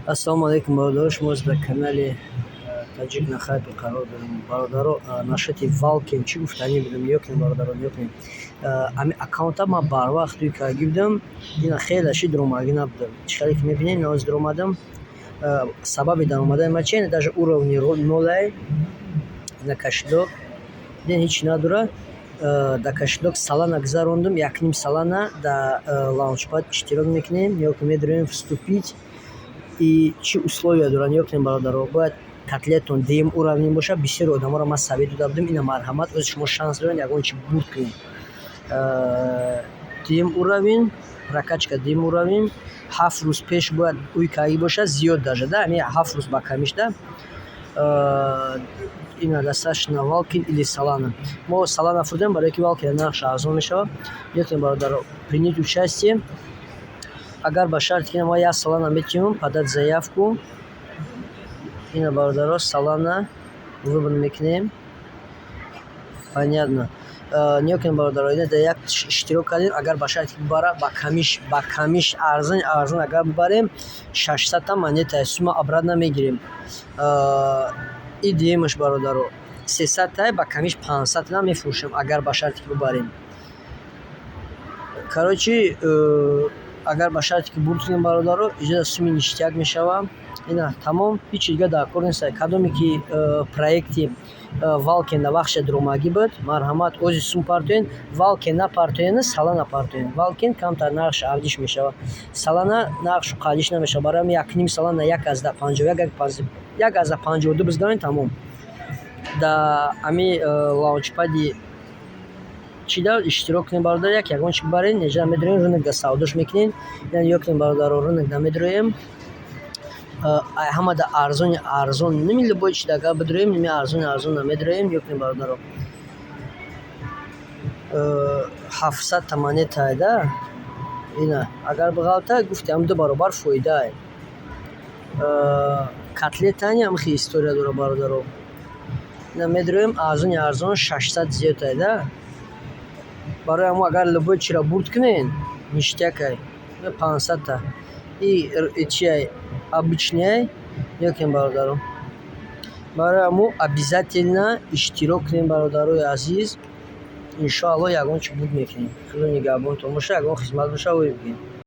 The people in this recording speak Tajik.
Ассалому алейкум, бародаро, шумо дар канали Таҷик на хайпи қарор дорем. Бародаро, нашати Валкен чӣ гуфтанӣ будам? Ёкнем бародаро, ёкнем. Ами аккаунта ман барвақт дуй карда будам. Ина хеле ши дромагӣ набудам. Чӣ кале ки мебинед, ин ҳозир дромадам. Сабаби даромадани ман чиест? Даже уровни нолай на кашидок. Ден ҳеҷ надора. Да кашидок салана гузарондум. 1,5 салана да лаунчпад иштирок мекунем. Ёки медроем вступить. И чӣ условия доранд, ёкнем бародаро? Бояд котлетон дем уровни боша. Бисёр одаморо ман совет дода будам. Ина марҳамат, оз шумо шанс доред ягон чи бурд кунед. Дем уровень, прокачка дем уровень. 7 рӯз пеш бояд уй кагӣ боша, зиёд даже, да? Ами 7 рӯз ба камиш, да? Ина достаточно Валкен или Салана. Мо Салана фурдем, барои ки Валкен нархш арзон мешавад. Ёкнем бародаро, принять участие. Агар ба шарти ки мо 1 Салана метавонем подать заявку. Ина бародаро, Салана выбор мекунем. Понятно. Ёкнем бародаро, ина да як иштирок кардем. Агар ба шарти ки бибара ба камиш арзон агар бибарем 600 монета сума обратно мегирем. И демаш бародаро 300 ба камиш 500 мефурӯшем, агар ба шарти ки бибарем. Короче, агар ба шарти ки бурд кунем бародаро, иҷоза суми ништяк мешава. Ина тамом, ҳеҷ чиз дига дар кор нест. Кадоме ки проекти Валкен на вахша дромагӣ буд, марҳамат, ози сум партоен. Валкен на партоен, Салана партоен. Валкен камтар нархш ардиш мешава. Салана нархш қалиш намешава. Барои 1,5 Салана 1,50, 1,52 бизгарем, тамом. Да ами лаунчпади чӣ дар иштирок кунем бародар, ягон чи бибарен, неҷа медроем, рӯнак да савдош мекунем. Яъне ёкнем бародаро, рӯнак да медроем. Ҳама да арзон ними любой чи дага бидроем, ними арзон намедроем. Ёкнем бародаро, 700 монета, да? Ина агар биғалта гуфтам 2 баробар фоида. Котлетани ам хи история дора бародаро. Ина медроем арзон 600 зиёд, да? Барои мо агар любой чиро бурд кунен, ништякай 500. И чиай обычный, ёкнем бародаро. Барои мо обязательно иштирок кунем бародарои азиз. Иншоалло ягон чи бурд мекунем. Худо нигаҳбонтон боша, ягон хизмат боша, ой бигем.